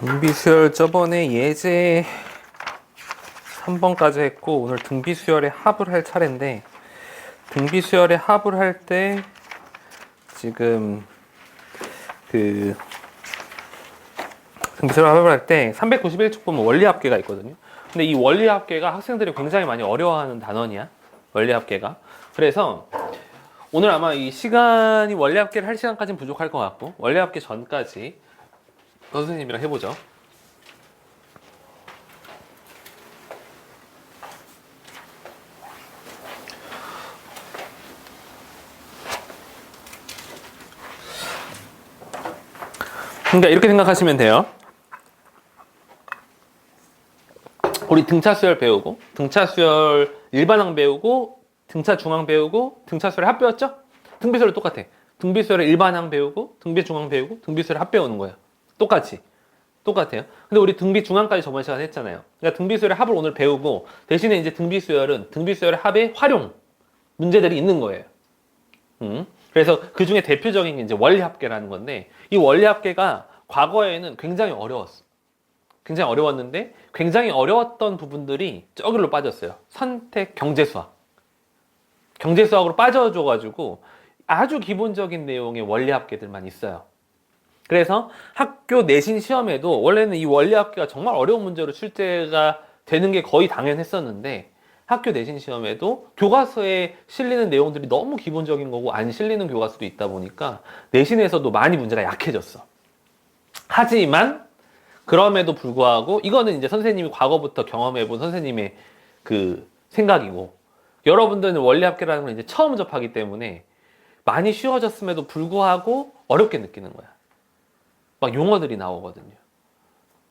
등비수열 저번에 예제 3번까지 했고 오늘 등비수열에 합을 할 차례인데 등비수열에 합을 할 때 지금 등비수열 합을 할 때 391쪽 보면 원리합계가 있거든요. 근데 이 원리합계가 학생들이 굉장히 많이 어려워하는 단원이야. 원리합계가. 그래서 오늘 아마 이 시간이 원리합계를 할 시간까지는 부족할 것 같고 원리합계 전까지 선생님이랑 해보죠. 그러니까 이렇게 생각하시면 돼요. 우리 등차 수열 배우고 등차 수열 일반항 배우고 등차 중항 배우고 등차 수열 합 배웠죠? 등비수열 똑같아. 등비수열의 일반항 배우고 등비중항 배우고 등비수열 합 배우는 거예요. 똑같이. 똑같아요. 근데 우리 등비중항까지 저번 시간에 했잖아요. 그러니까 등비수열의 합을 오늘 배우고 대신에 이제 등비수열은 등비수열의 합의 활용 문제들이 있는 거예요. 그래서 그 중에 대표적인 게 이제 원리합계라는 건데 이 원리합계가 과거에는 굉장히 어려웠어. 굉장히 어려웠는데 굉장히 어려웠던 부분들이 저기로 빠졌어요. 선택 경제수학. 경제수학으로 빠져줘가지고 아주 기본적인 내용의 원리합계들만 있어요. 그래서 학교 내신 시험에도 원래는 이 원리합계가 정말 어려운 문제로 출제가 되는 게 거의 당연했었는데 학교 내신 시험에도 교과서에 실리는 내용들이 너무 기본적인 거고 안 실리는 교과서도 있다 보니까 내신에서도 많이 문제가 약해졌어. 하지만 그럼에도 불구하고 이거는 이제 선생님이 과거부터 경험해본 선생님의 그 생각이고 여러분들은 원리합계라는 걸 이제 처음 접하기 때문에 많이 쉬워졌음에도 불구하고 어렵게 느끼는 거야. 막 용어들이 나오거든요.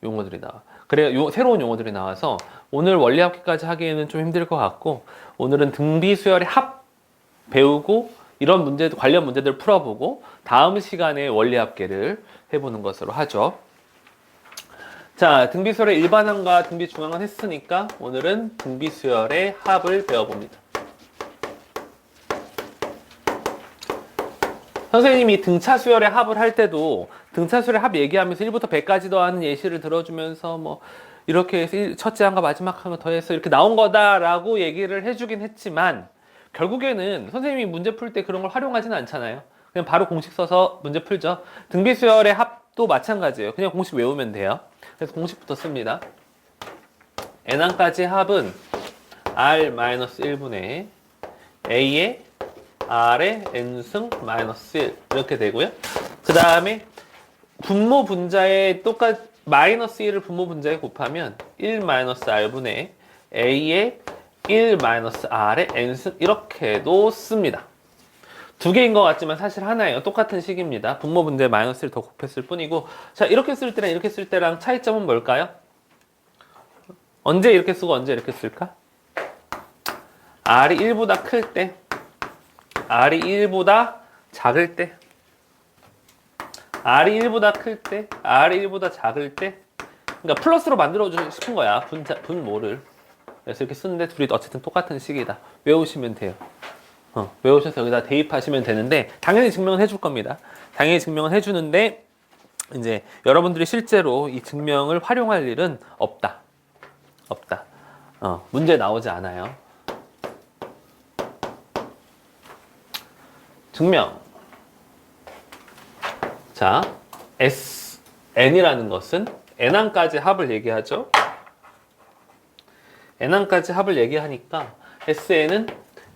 용어들이 나와. 그래 새로운 용어들이 나와서 오늘 원리합계까지 하기에는 좀 힘들 것 같고 오늘은 등비수열의 합 배우고 이런 문제 관련 문제들 풀어보고 다음 시간에 원리합계를 해보는 것으로 하죠. 자, 등비수열의 일반항과 등비중항은 했으니까 오늘은 등비수열의 합을 배워봅니다. 선생님이 등차수열의 합을 할 때도 등차수열의 합 얘기하면서 1부터 100까지 더하는 예시를 들어주면서 뭐 이렇게 해서 첫째 항과 마지막 항을 더해서 이렇게 나온 거다라고 얘기를 해주긴 했지만 결국에는 선생님이 문제 풀 때 그런 걸 활용하지는 않잖아요. 그냥 바로 공식 써서 문제 풀죠. 등비수열의 합도 마찬가지예요. 그냥 공식 외우면 돼요. 그래서 공식부터 씁니다. n항까지 합은 r-1분의 a의 r의 n승 마이너스 1 이렇게 되고요. 그 다음에 분모 분자에 마이너스 1을 분모 분자에 곱하면 1 마이너스 r분의 a의 1 마이너스 r의 n승 이렇게도 씁니다. 두 개인 것 같지만 사실 하나예요. 똑같은 식입니다. 분모 분자에 마이너스 1을 더 곱했을 뿐이고 자 이렇게 쓸 때랑 이렇게 쓸 때랑 차이점은 뭘까요? 언제 이렇게 쓰고 언제 이렇게 쓸까? r이 1보다 클 때 r이 1보다 작을 때 r이 1보다 클 때 r이 1보다 작을 때 그러니까 플러스로 만들어주고 싶은 거야. 분모를. 그래서 이렇게 쓰는데 둘이 어쨌든 똑같은 식이다. 외우시면 돼요. 외우셔서 여기다 대입하시면 되는데 당연히 증명은 해줄 겁니다. 당연히 증명은 해주는데 이제 여러분들이 실제로 이 증명을 활용할 일은 없다. 문제 나오지 않아요. 증명. 자, N이라는 것은 N항까지 합을 얘기하죠. N항까지 합을 얘기하니까 SN은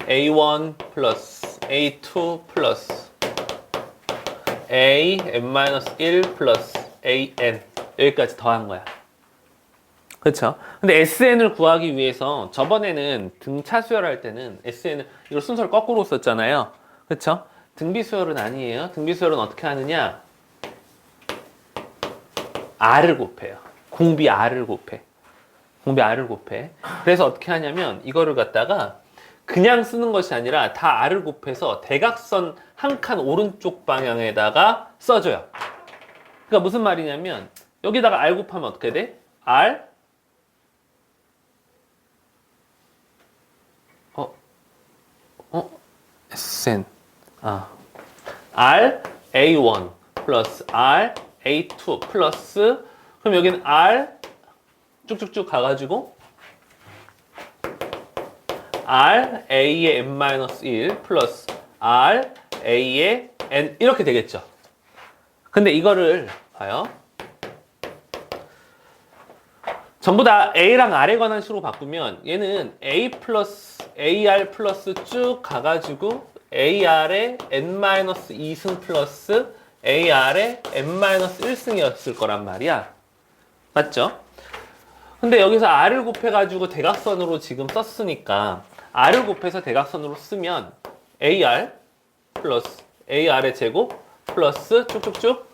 A1 플러스 A2 플러스 AN-1 플러스 AN 여기까지 더한 거야. 그렇죠? 근데 SN을 구하기 위해서 저번에는 등차 수열할 때는 SN을 이걸 순서를 거꾸로 썼잖아요. 그렇죠? 등비수열은 아니에요. 등비수열은 어떻게 하느냐? R을 곱해요. 공비 R을 곱해. 그래서 어떻게 하냐면 이거를 갖다가 그냥 쓰는 것이 아니라 다 R을 곱해서 대각선 한 칸 오른쪽 방향에다가 써줘요. 그러니까 무슨 말이냐면 여기다가 R 곱하면 어떻게 돼? R SN R A1 플러스 R A2 플러스 그럼 여기는 R 쭉쭉쭉 가가지고 R A의 n-1 플러스 R A의 n 이렇게 되겠죠. 근데 이거를 봐요. 전부 다 A랑 R에 관한 식으로 바꾸면 얘는 A 플러스 AR 플러스 쭉 가가지고 AR의 n-2승 플러스 AR의 n-1승이었을 거란 말이야. 맞죠? 근데 여기서 R을 곱해가지고 대각선으로 지금 썼으니까 R을 곱해서 대각선으로 쓰면 AR 플러스 AR의 제곱 플러스 쭉쭉쭉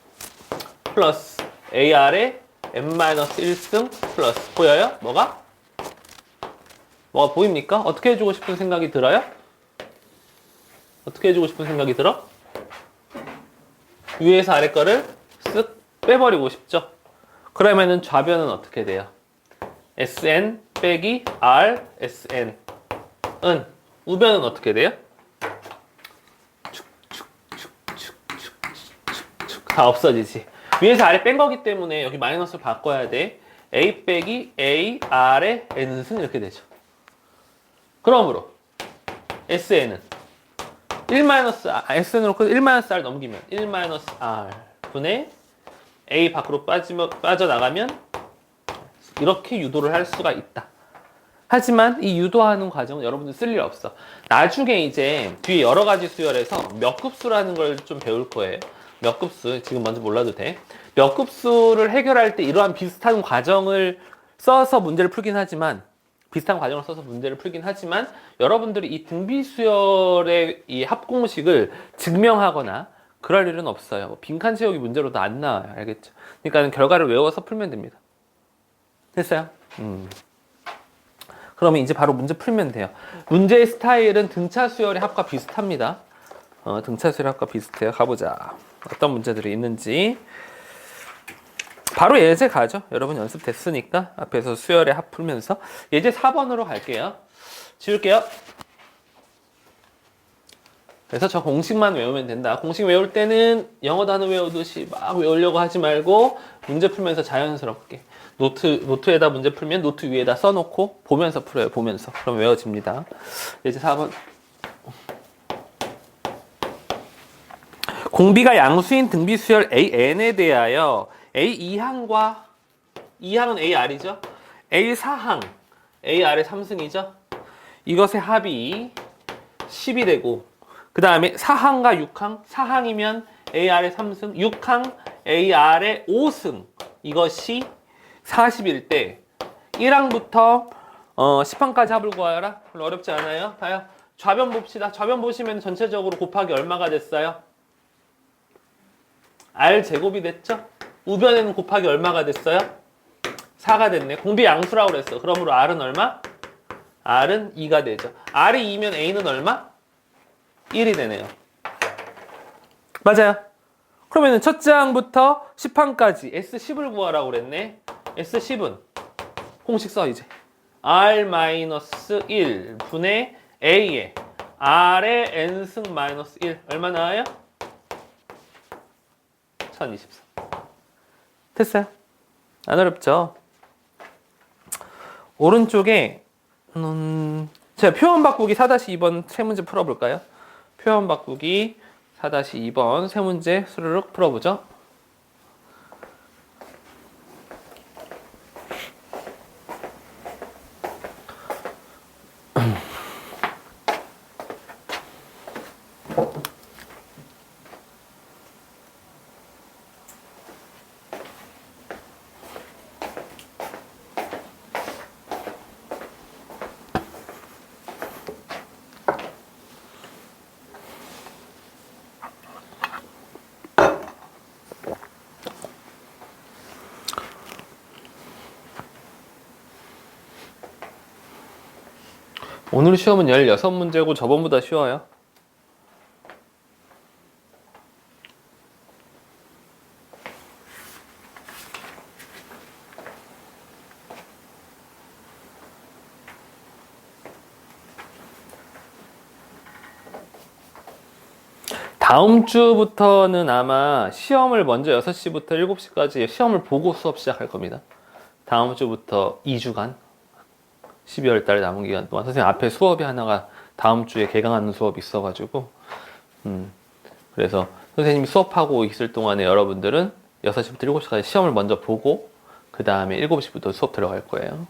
플러스 AR의 n-1승 플러스 보여요? 뭐가 보입니까? 어떻게 해주고 싶은 생각이 들어요? 어떻게 해주고 싶은 생각이 들어? 위에서 아래 거를 쓱 빼버리고 싶죠? 그러면은 좌변은 어떻게 돼요? SN 빼기 R SN 은 우변은 어떻게 돼요? 다 없어지지. 위에서 아래 뺀 거기 때문에 여기 마이너스를 바꿔야 돼. A 빼기 A R의 N승 이렇게 되죠. 그러므로 SN은 SN으로 1-R 넘기면 1-R 분의 A 밖으로 빠져나가면 이렇게 유도를 할 수가 있다. 하지만 이 유도하는 과정은 여러분들 쓸 일 없어. 나중에 이제 뒤에 여러 가지 수열에서 몇 급수라는 걸 좀 배울 거예요. 몇 급수, 지금 먼저 몰라도 돼. 몇 급수를 해결할 때 이러한 비슷한 과정을 써서 문제를 풀긴 하지만 여러분들이 이 등비수열의 이 합공식을 증명하거나 그럴 일은 없어요. 뭐 빈칸 채우기 문제로도 안 나와요. 알겠죠? 그러니까 결과를 외워서 풀면 됩니다. 됐어요? 그러면 이제 바로 문제 풀면 돼요. 문제의 스타일은 등차 수열의 합과 비슷합니다. 등차 수열의 합과 비슷해요. 가보자. 어떤 문제들이 있는지. 바로 예제 가죠. 여러분 연습됐으니까 앞에서 수열의 합 풀면서 예제 4번으로 갈게요. 지울게요. 그래서 저 공식만 외우면 된다. 공식 외울 때는 영어 단어 외우듯이 막 외우려고 하지 말고 문제 풀면서 자연스럽게 노트에다 문제 풀면 노트 위에다 써놓고 보면서 풀어요. 보면서. 그럼 외워집니다. 예제 4번. 공비가 양수인 등비수열 AN에 대하여 A2항과 2항은 AR이죠. A4항 AR의 3승이죠. 이것의 합이 10이 되고 그 다음에 4항과 6항 4항이면 AR의 3승 6항 AR의 5승 이것이 40일 때 1항부터 10항까지 합을 구하여라. 별로 어렵지 않아요. 봐요. 좌변 봅시다. 좌변 보시면 전체적으로 곱하기 얼마가 됐어요? R 제곱이 됐죠? 우변에는 곱하기 얼마가 됐어요? 4가 됐네. 공비 양수라고 그랬어. 그러므로 R은 얼마? R은 2가 되죠. R이 2면 A는 얼마? 1이 되네요. 맞아요. 그러면 첫째 항부터 10항까지 S10을 구하라고 그랬네. S10은 공식 써 이제. R-1 분의 A에 R의 N승 마이너스 1 얼마 나와요? 1024. 됐어요. 안 어렵죠? 오른쪽에 제가 표현 바꾸기 4-2번 세 문제 풀어볼까요? 표현 바꾸기 4-2번 세 문제 스르륵 풀어보죠. 오늘 시험은 16문제고 저번보다 쉬워요. 다음 주부터는 아마 시험을 먼저 6시부터 7시까지 시험을 보고 수업 시작할 겁니다. 다음 주부터 2주간 12월 달 남은 기간 동안 선생님 앞에 수업이 하나가 다음 주에 개강하는 수업이 있어가지고 그래서 선생님이 수업하고 있을 동안에 여러분들은 6시부터 7시까지 시험을 먼저 보고 그 다음에 7시부터 수업 들어갈 거예요.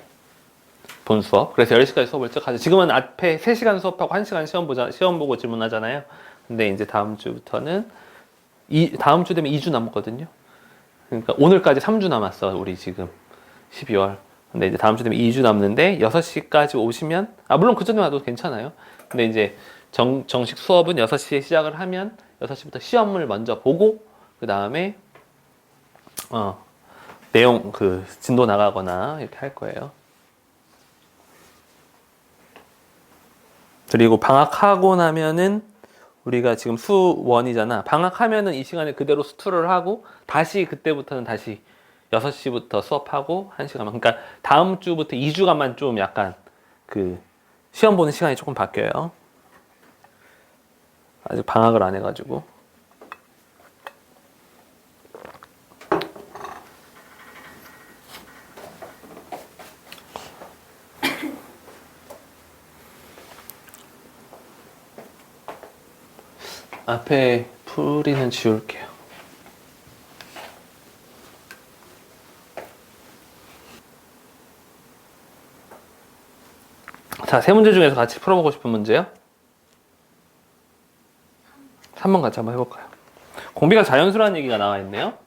본 수업. 그래서 10시까지 수업을 쭉 하죠. 지금은 앞에 3시간 수업하고 1시간 시험 보고 질문하잖아요. 근데 이제 다음 주부터는 다음 주 되면 2주 남았거든요. 그러니까 오늘까지 3주 남았어. 우리 지금 12월. 근데 이제 다음 주 되면 2주 남는데 6시까지 오시면 물론 그 전에 와도 괜찮아요. 근데 이제 정식 수업은 6시에 시작을 하면 6시부터 시험을 먼저 보고 그 다음에 내용 진도 나가거나 이렇게 할 거예요. 그리고 방학하고 나면은 우리가 지금 수1이잖아. 방학하면은 이 시간에 그대로 수2를 하고 다시 그때부터는 다시 6시부터 수업하고 1시간만. 그러니까 다음 주부터 2주간만 좀 약간 시험 보는 시간이 조금 바뀌어요. 아직 방학을 안 해가지고. 앞에 풀이는 지울게요. 자, 세 문제 중에서 같이 풀어보고 싶은 문제요? 3번 같이 한번 해볼까요? 공비가 자연수라는 얘기가 나와 있네요.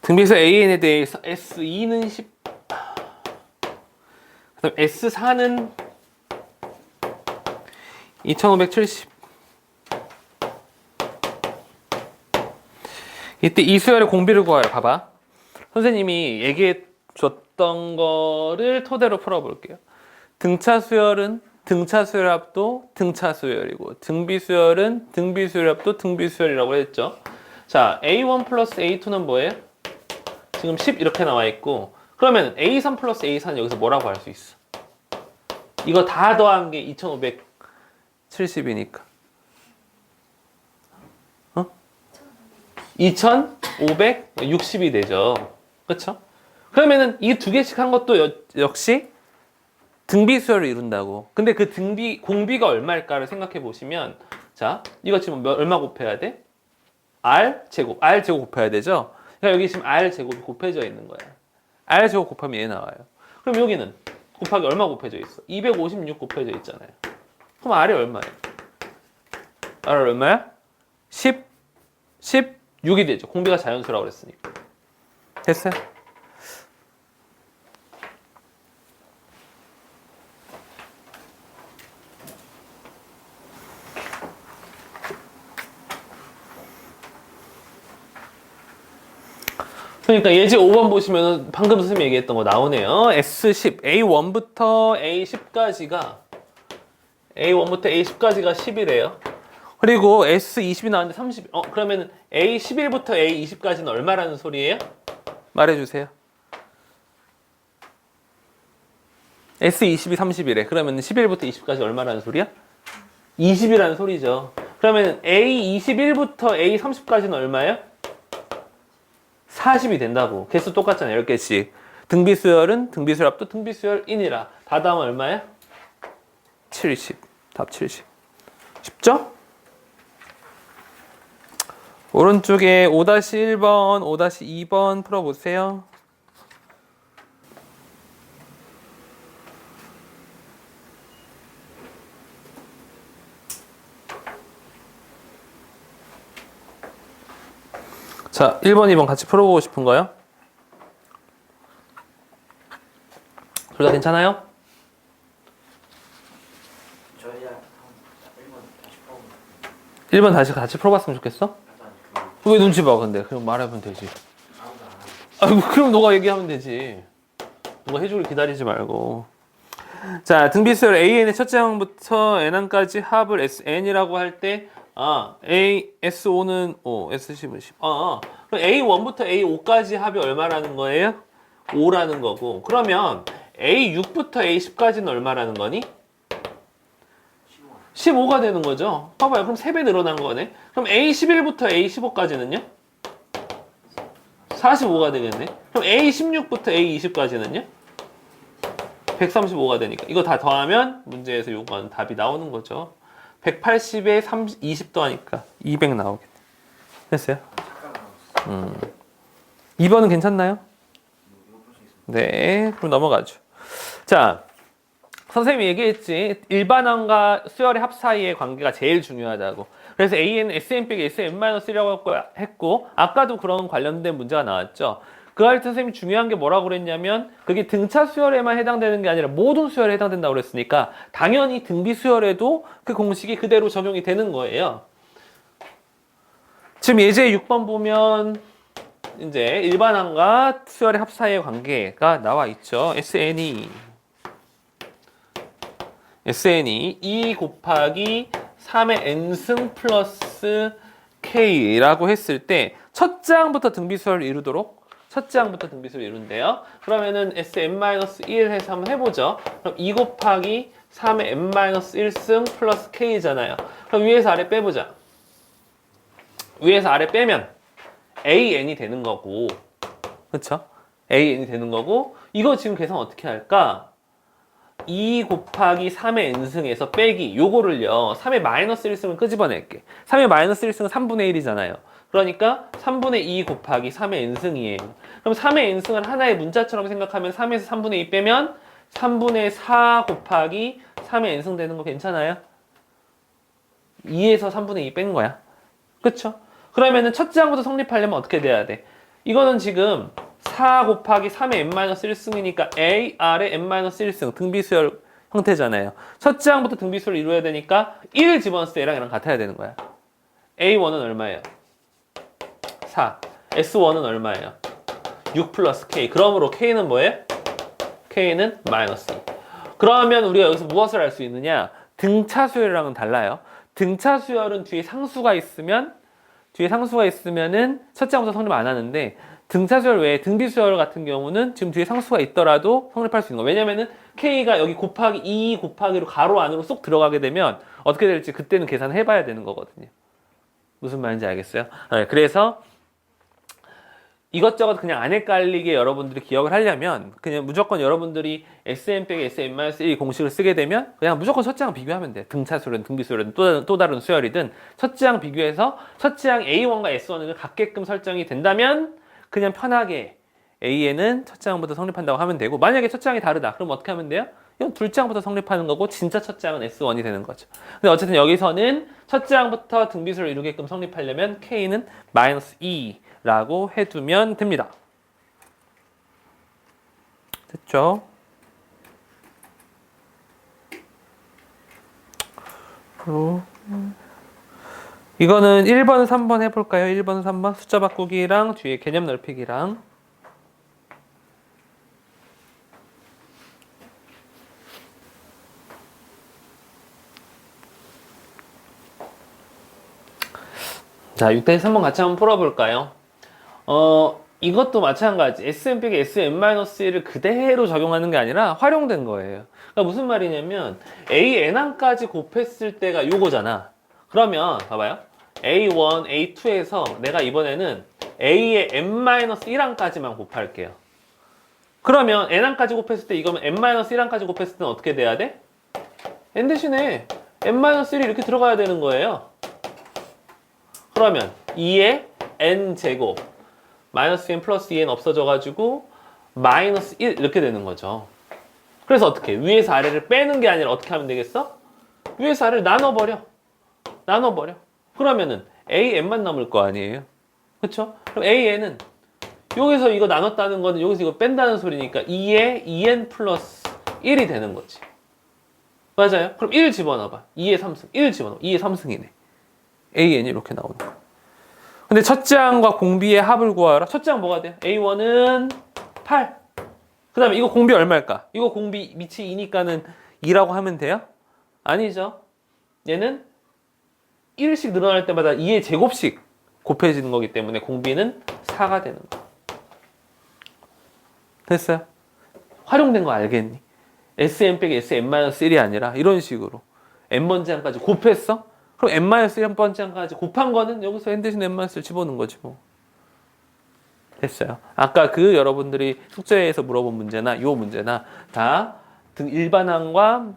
등비수 AN에 대해서 S2는 10, 그다음 S4는 2570. 이때 이 수열의 공비를 구하여. 봐봐. 선생님이 얘기해 줬던 거를 토대로 풀어볼게요. 등차 수열은 등차 수열합도 등차 수열이고 등비 수열은 등비 수열합도 등비 수열이라고 했죠. 자, A1 플러스 A2는 뭐예요? 지금 10 이렇게 나와 있고 그러면 A3 플러스 A4는 여기서 뭐라고 할 수 있어? 이거 다 더한 게 2570이니까 2560이 되죠. 그렇죠? 그러면은 이 두 개씩 한 것도 역시 등비 수열을 이룬다고. 근데 그 공비가 얼마일까를 생각해 보시면, 자, 이거 지금 얼마 곱해야 돼? R 제곱 곱해야 되죠? 그러니까 여기 지금 R 제곱이 곱해져 있는 거야. R 제곱 곱하면 얘 나와요. 그럼 여기는 곱하기 얼마 곱해져 있어? 256 곱해져 있잖아요. 그럼 R이 얼마예요? R 얼마야? 16이 되죠. 공비가 자연수라고 그랬으니까. 됐어요? 그러니까 예제 5번 보시면 방금 선생님이 얘기했던 거 나오네요. S10, A1부터 A10까지가 10이래요. 그리고 S20이 나왔는데 30. 그러면 A11부터 A20까지는 얼마라는 소리예요? 말해주세요. S20이 30이래. 그러면 11부터 20까지 얼마라는 소리야? 20이라는 소리죠. 그러면 A21부터 A30까지는 얼마예요? 40이 된다고. 개수 똑같잖아요. 10개씩. 등비수열은 등비수열합도 등비수열인이라. 다 더하면 얼마야? 70. 답 70. 쉽죠? 오른쪽에 5-1번, 5-2번 풀어보세요. 자, 1번, 2번 같이 풀어보고 싶은 거요? 둘 다 괜찮아요? 저희랑 1번 다시 1번 다시 같이 풀어봤으면 좋겠어? 왜 눈치 봐, 근데? 그럼 말하면 되지. 그럼 너가 얘기하면 되지. 너가 해주길 기다리지 말고. 자, 등비수열 AN의 첫째 항부터 N항까지 합을 SN이라고 할 때, S5는 5, S10은 10. 그럼 A1부터 A5까지 합이 얼마라는 거예요? 5라는 거고. 그러면 A6부터 A10까지는 얼마라는 거니? 15가 되는 거죠. 봐봐요. 그럼 3배 늘어난 거네. 그럼 A11부터 A15까지는요? 45가 되겠네. 그럼 A16부터 A20까지는요? 135가 되니까 이거 다 더하면 문제에서 요구하는 답이 나오는 거죠. 180에 20 더하니까 200 나오겠네. 됐어요? 2번은 괜찮나요? 네, 그럼 넘어가죠. 자, 선생님이 얘기했지. 일반항과 수열의 합 사이의 관계가 제일 중요하다고. 그래서 AN, SM 빼기 SM-1이라고 했고 아까도 그런 관련된 문제가 나왔죠. 그 할 때 선생님이 중요한 게 뭐라고 그랬냐면 그게 등차 수열에만 해당되는 게 아니라 모든 수열에 해당된다고 그랬으니까 당연히 등비 수열에도 그 공식이 그대로 적용이 되는 거예요. 지금 예제 6번 보면 이제 일반항과 수열의 합 사이의 관계가 나와 있죠. SN이 2 곱하기 3의 n승 플러스 k라고 했을 때 첫째 항부터 등비수열을 이루도록 첫째 항부터 등비수열을 이룬대요. 그러면은 sn-1 해서 한번 해보죠. 그럼 2 곱하기 3의 n-1승 플러스 k잖아요. 그럼 위에서 아래 빼보자. 위에서 아래 빼면 an이 되는 거고, 그쵸? an이 되는 거고, 이거 지금 계산 어떻게 할까? 2 곱하기 3의 n승에서 빼기 요거를요 3의 마이너스 1승을 끄집어낼게. 3의 마이너스 1승은 3분의 1이잖아요. 그러니까 3분의 2 곱하기 3의 n승이에요. 그럼 3의 n승을 하나의 문자처럼 생각하면 3에서 3분의 2 빼면 3분의 4 곱하기 3의 n승 되는 거 괜찮아요? 2에서 3분의 2 뺀 거야. 그쵸? 그러면은 첫째 항부터 성립하려면 어떻게 돼야 돼? 이거는 지금 4 곱하기 3의 n-1승이니까 A, R의 n-1승 등비수열 형태잖아요. 첫째 항부터 등비수열을 이루어야 되니까 1을 집어넣었을 때 얘랑 같아야 되는 거야. A1은 얼마예요? 4. S1은 얼마예요? 6 플러스 K. 그러므로 K는 뭐예요? K는 마이너스 2. 그러면 우리가 여기서 무엇을 알 수 있느냐? 등차 수열이랑은 달라요. 등차 수열은 뒤에 상수가 있으면은 첫째 항부터 성립 안 하는데 등차 수열 외에 등비 수열 같은 경우는 지금 뒤에 상수가 있더라도 성립할 수 있는 거예요. 왜냐면은 K가 여기 곱하기 2 곱하기로 가로 안으로 쏙 들어가게 되면 어떻게 될지 그때는 계산을 해봐야 되는 거거든요. 무슨 말인지 알겠어요? 네, 그래서 이것저것 그냥 안 헷갈리게 여러분들이 기억을 하려면 그냥 무조건 여러분들이 SM 빼기 SM-1 공식을 쓰게 되면 그냥 무조건 첫째 항 비교하면 돼. 등차 수열이든 등비 수열이든 또 다른 수열이든 첫째 항 비교해서 첫째 항 A1과 S1을 같게끔 설정이 된다면 그냥 편하게 A에는 첫째 항부터 성립한다고 하면 되고 만약에 첫째 항이 다르다. 그럼 어떻게 하면 돼요? 이건 둘째 항부터 성립하는 거고 진짜 첫째 항은 S1이 되는 거죠. 근데 어쨌든 여기서는 첫째 항부터 등비수를 이루게끔 성립하려면 K는 마이너스 2라고 해두면 됩니다. 됐죠? 이거는 1번, 3번 해볼까요? 1번, 3번 숫자 바꾸기랑 뒤에 개념 넓히기랑 자, 6-3번 같이 한번 풀어볼까요? 이것도 마찬가지. SM 빼기 SM-1을 그대로 적용하는 게 아니라 활용된 거예요. 그러니까 무슨 말이냐면 AN항까지 곱했을 때가 요거잖아. 그러면 봐봐요. A1, A2에서 내가 이번에는 A의 n-1항까지만 곱할게요. 그러면 n항까지 곱했을 때 이거면 n-1항까지 곱했을 때는 어떻게 돼야 돼? n 대신에 n-1이 이렇게 들어가야 되는 거예요. 그러면 2의 n제곱 마이너스 n 플러스 2n 없어져가지고 마이너스 1 이렇게 되는 거죠. 그래서 어떻게 위에서 아래를 빼는 게 아니라 어떻게 하면 되겠어? 위에서 아래를 나눠버려. 그러면은 AN만 남을 거 아니에요. 그쵸? 그럼 AN은 여기서 이거 나눴다는 거는 여기서 이거 뺀다는 소리니까 2의 2n 플러스 1이 되는 거지. 맞아요? 그럼 1 집어넣어봐. 2의 3승. 1 집어넣어. 2의 3승이네. AN이 이렇게 나오는 거야. 근데 첫째 항과 공비의 합을 구하라. 첫째 항 뭐가 돼요? A1은 8. 그 다음에 이거 공비 얼마일까? 이거 공비 밑이 2니까는 2라고 하면 돼요? 아니죠. 얘는 1씩 늘어날 때마다 2의 제곱씩 곱해지는 거기 때문에 공비는 4가 되는 거야. 됐어요? 활용된 거 알겠니? SM 빼기 SM-1이 아니라 이런 식으로 n번째 항까지 곱했어? 그럼 n-1번째 항까지 곱한 거는 여기서 n 대신 n-1을 집어넣는 거지 뭐. 됐어요. 아까 그 여러분들이 숙제에서 물어본 문제나 이 문제나 다 일반항과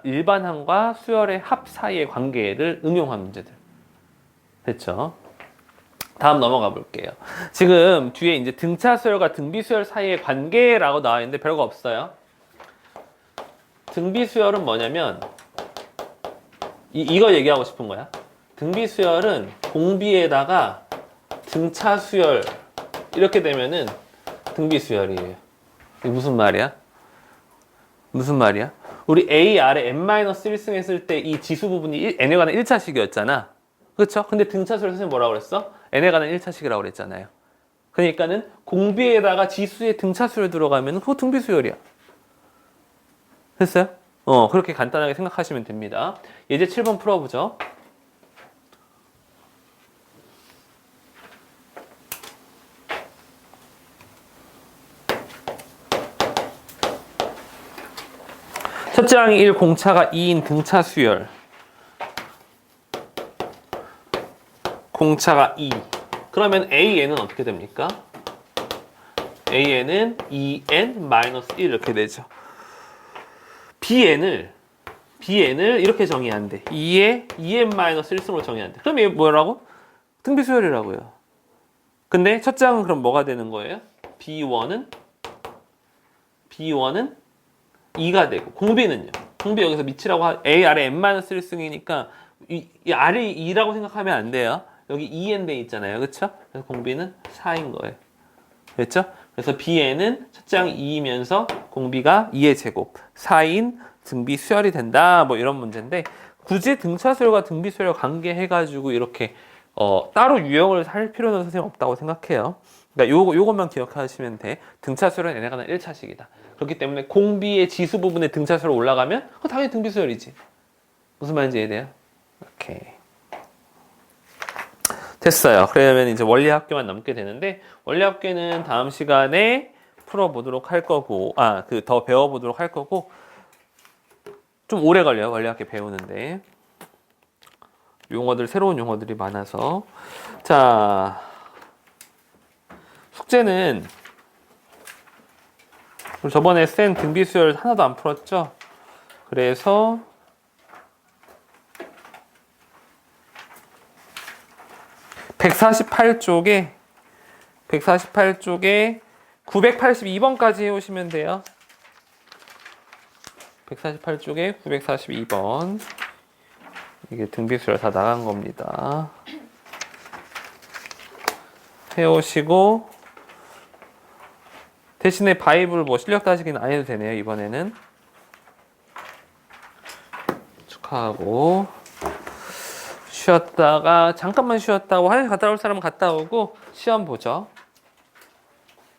일반항과 수열의 합 사이의 관계를 응용한 문제들. 됐죠? 다음 넘어가 볼게요. 지금 뒤에 이제 등차 수열과 등비 수열 사이의 관계라고 나와 있는데 별거 없어요. 등비 수열은 뭐냐면 이거 얘기하고 싶은 거야. 등비 수열은 공비에다가 등차 수열 이렇게 되면은 등비 수열이에요. 이게 무슨 말이야? 무슨 말이야? 우리 A, R에 n-1승 했을 때 이 지수 부분이 n에 관한 1차식이었잖아. 그렇죠? 근데 등차 수열 선생님 뭐라고 그랬어? n에 관한 1차식이라고 그랬잖아요. 그러니까는 공비에다가 지수의 등차 수열 들어가면 그거 등비 수열이야. 됐어요? 그렇게 간단하게 생각하시면 됩니다. 예제 7번 풀어보죠. 첫째 항이 1, 공차가 2인 등차 수열. 공차가 2. 그러면 AN은 어떻게 됩니까? AN은 2N-1 이렇게 되죠. BN을 이렇게 정의한대. 2에 2N-1승으로 정의한대. 그럼 이게 뭐라고? 등비 수열이라고요. 근데 첫째 항은 그럼 뭐가 되는 거예요? B1은 2가 되고 공비는요. 공비 여기서 미치라고 A, R에 n-1승이니까 이 R이 2라고 생각하면 안 돼요. 여기 2n 돼 있잖아요. 그렇죠? 그래서 공비는 4인 거예요. 됐죠? 그래서 Bn은 첫째 항 2이면서 공비가 2의 제곱 4인 등비 수열이 된다. 뭐 이런 문제인데 굳이 등차 수열과 등비 수열 관계해가지고 이렇게 따로 유형을 할 필요는 선생님 없다고 생각해요. 그러니까 요것만 기억하시면 돼. 등차 수열은 n에 관한 1차식이다. 그렇기 때문에 공비의 지수 부분에 등차 수열 올라가면 그거 당연히 등비 수열이지. 무슨 말인지 이해돼요? 오케이. 됐어요. 그러면 이제 원리합계만 남게 되는데 원리합계는 다음 시간에 풀어보도록 할 거고 더 배워보도록 할 거고 좀 오래 걸려요. 원리합계 배우는데 새로운 용어들이 많아서 자 숙제는 저번에 센 등비수열 하나도 안 풀었죠? 그래서 148쪽에 982번까지 해오시면 돼요. 148쪽에 942번. 이게 등비수열 다 나간 겁니다. 해오시고 대신에 바이블 실력 따지기는 안 해도 되네요. 이번에는 축하하고 잠깐만 쉬었다고 화장실 갔다 올 사람은 갔다 오고 시험 보죠.